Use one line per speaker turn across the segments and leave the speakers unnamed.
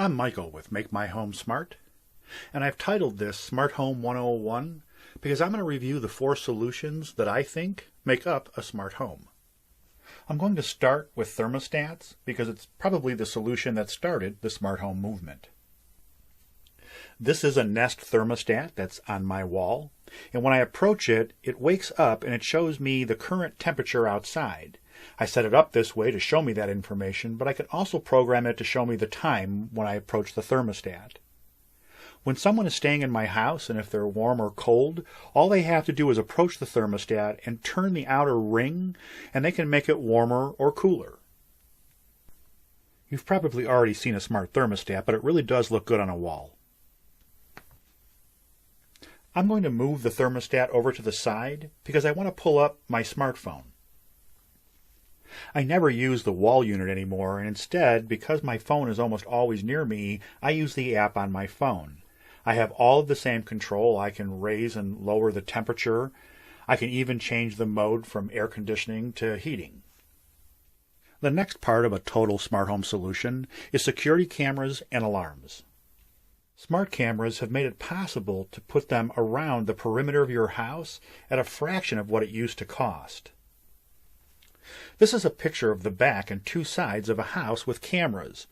I'm Michael with Make My Home Smart, and I've titled this Smart Home 101 because I'm going to review the 4 solutions that I think make up a smart home. I'm going to start with thermostats because it's probably the solution that started the smart home movement. This is a Nest thermostat that's on my wall, and when I approach it, it wakes up and it shows me the current temperature outside. I set it up this way to show me that information, but I can also program it to show me the time when I approach the thermostat. When someone is staying in my house, and if they're warm or cold, all they have to do is approach the thermostat and turn the outer ring, and they can make it warmer or cooler. You've probably already seen a smart thermostat, but it really does look good on a wall. I'm going to move the thermostat over to the side because I want to pull up my smartphone. I never use the wall unit anymore, and instead, because my phone is almost always near me, I use the app on my phone. I have all of the same control. I can raise and lower the temperature. I can even change the mode from air conditioning to heating. The next part of a total smart home solution is security cameras and alarms. Smart cameras have made it possible to put them around the perimeter of your house at a fraction of what it used to cost. This is a picture of the back and 2 sides of a house with cameras.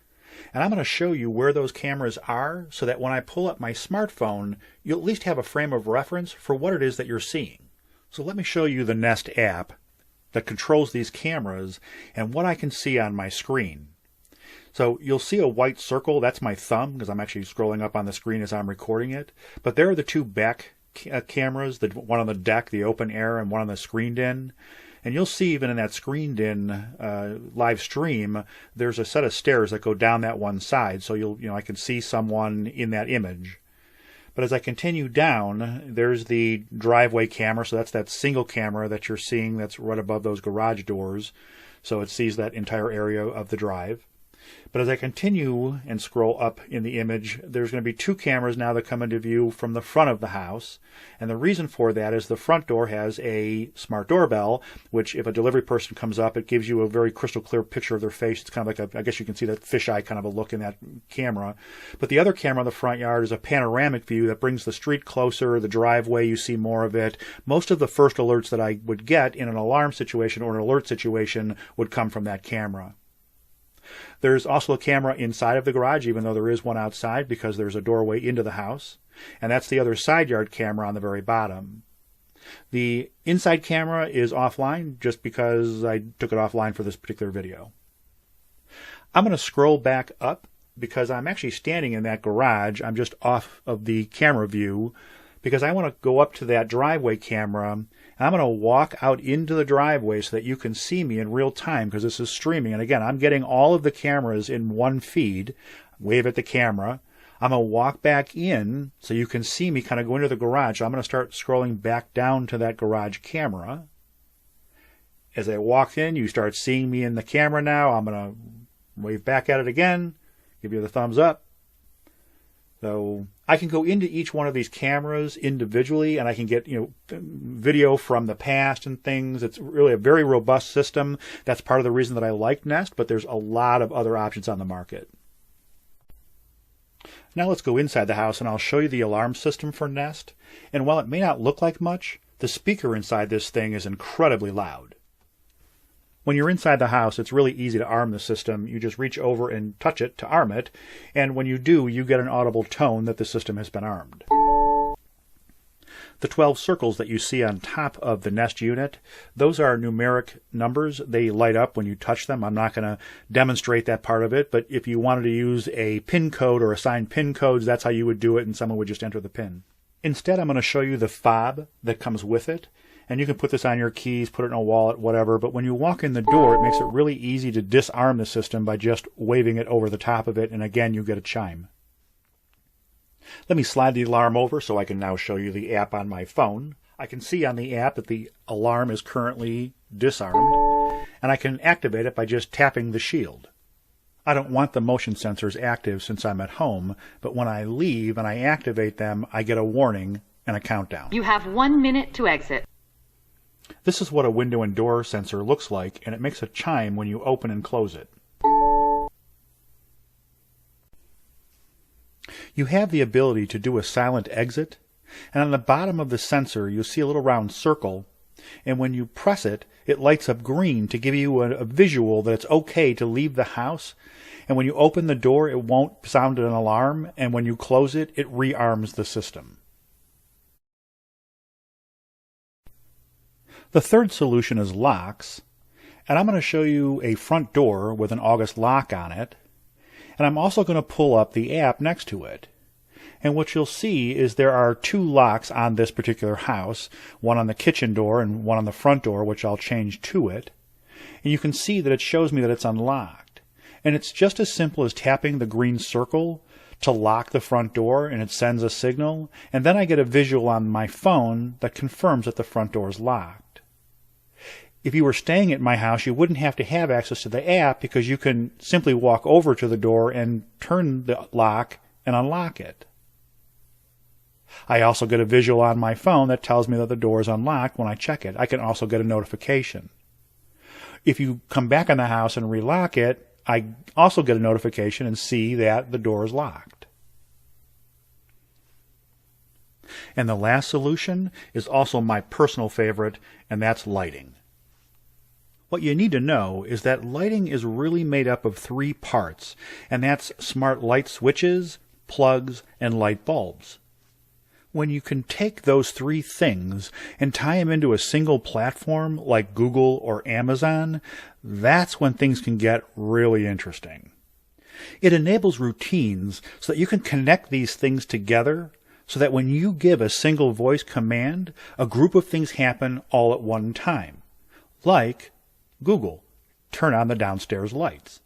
And I'm going to show you where those cameras are so that when I pull up my smartphone, you'll at least have a frame of reference for what it is that you're seeing. So let me show you the Nest app that controls these cameras and what I can see on my screen. So you'll see a white circle. That's my thumb because I'm actually scrolling up on the screen as I'm recording it. But there are the 2 back cameras, the one on the deck, the open air, and one on the screened in. And you'll see even in that screened-in live stream, there's a set of stairs that go down that one side, so I can see someone in that image. But as I continue down, there's the driveway camera, so that's that single camera that you're seeing that's right above those garage doors, so it sees that entire area of the drive. But as I continue and scroll up in the image, there's going to be 2 cameras now that come into view from the front of the house. And the reason for that is the front door has a smart doorbell, which if a delivery person comes up, it gives you a very crystal clear picture of their face. It's kind of like I guess you can see that fisheye kind of a look in that camera. But the other camera in the front yard is a panoramic view that brings the street closer, the driveway, you see more of it. Most of the first alerts that I would get in an alarm situation or an alert situation would come from that camera. There's also a camera inside of the garage, even though there is one outside because there's a doorway into the house. And that's the other side yard camera on the very bottom. The inside camera is offline just because I took it offline for this particular video. I'm going to scroll back up because I'm actually standing in that garage. I'm just off of the camera view because I want to go up to that driveway camera. I'm going to walk out into the driveway so that you can see me in real time because this is streaming. And again, I'm getting all of the cameras in one feed. Wave at the camera. I'm going to walk back in so you can see me kind of go into the garage. So I'm going to start scrolling back down to that garage camera. As I walk in, you start seeing me in the camera now. I'm going to wave back at it again, give you the thumbs up. So I can go into each one of these cameras individually, and I can get video from the past and things. It's really a very robust system. That's part of the reason that I like Nest, but there's a lot of other options on the market. Now let's go inside the house, and I'll show you the alarm system for Nest. And while it may not look like much, the speaker inside this thing is incredibly loud. When you're inside the house, it's really easy to arm the system. You just reach over and touch it to arm it, and when you do, you get an audible tone that the system has been armed. The 12 circles that you see on top of the Nest unit, those are numeric numbers. They light up when you touch them. I'm not going to demonstrate that part of it, but if you wanted to use a PIN code or assign PIN codes, that's how you would do it, and someone would just enter the PIN. Instead, I'm going to show you the fob that comes with it. And you can put this on your keys, put it in a wallet, whatever. But when you walk in the door, it makes it really easy to disarm the system by just waving it over the top of it. And again, you get a chime. Let me slide the alarm over so I can now show you the app on my phone. I can see on the app that the alarm is currently disarmed. And I can activate it by just tapping the shield. I don't want the motion sensors active since I'm at home. But when I leave and I activate them, I get a warning and a countdown.
You have 1 minute to exit.
This is what a window and door sensor looks like, and it makes a chime when you open and close it. You have the ability to do a silent exit, and on the bottom of the sensor you'll see a little round circle, and when you press it, it lights up green to give you a visual that it's okay to leave the house, and when you open the door it won't sound an alarm, and when you close it, it rearms the system. The third solution is locks, and I'm going to show you a front door with an August lock on it, and I'm also going to pull up the app next to it. And what you'll see is there are two locks on this particular house, one on the kitchen door and one on the front door, which I'll change to it. And you can see that it shows me that it's unlocked. And it's just as simple as tapping the green circle to lock the front door, and it sends a signal, and then I get a visual on my phone that confirms that the front door is locked. If you were staying at my house, you wouldn't have to have access to the app because you can simply walk over to the door and turn the lock and unlock it. I also get a visual on my phone that tells me that the door is unlocked when I check it. I can also get a notification. If you come back in the house and relock it, I also get a notification and see that the door is locked. And the last solution is also my personal favorite, and that's lighting. What you need to know is that lighting is really made up of three parts, and that's smart light switches, plugs, and light bulbs. When you can take those three things and tie them into a single platform like Google or Amazon, that's when things can get really interesting. It enables routines so that you can connect these things together so that when you give a single voice command, a group of things happen all at one time. Like Google, turn on the downstairs lights.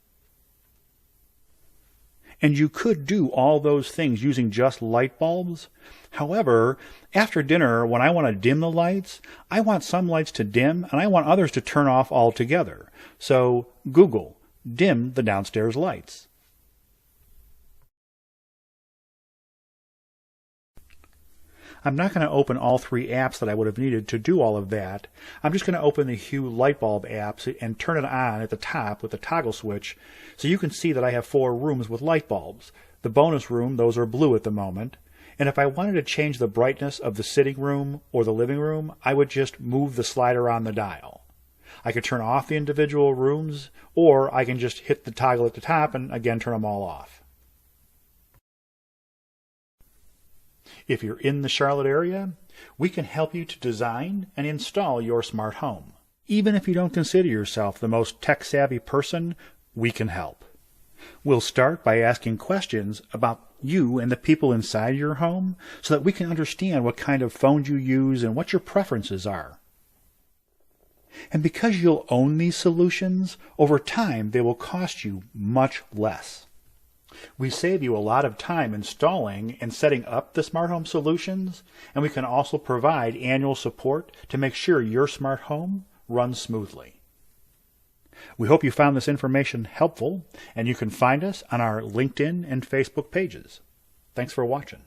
And you could do all those things using just light bulbs. However, after dinner, when I want to dim the lights, I want some lights to dim and I want others to turn off altogether. So, Google, dim the downstairs lights. I'm not going to open all three apps that I would have needed to do all of that. I'm just going to open the Hue light bulb apps and turn it on at the top with the toggle switch so you can see that I have 4 rooms with light bulbs. The bonus room, those are blue at the moment. And if I wanted to change the brightness of the sitting room or the living room, I would just move the slider on the dial. I could turn off the individual rooms, or I can just hit the toggle at the top and again turn them all off. If you're in the Charlotte area, we can help you to design and install your smart home. Even if you don't consider yourself the most tech-savvy person, we can help. We'll start by asking questions about you and the people inside your home so that we can understand what kind of phones you use and what your preferences are. And because you'll own these solutions, over time they will cost you much less. We save you a lot of time installing and setting up the smart home solutions, and we can also provide annual support to make sure your smart home runs smoothly. We hope you found this information helpful, and you can find us on our LinkedIn and Facebook pages. Thanks for watching.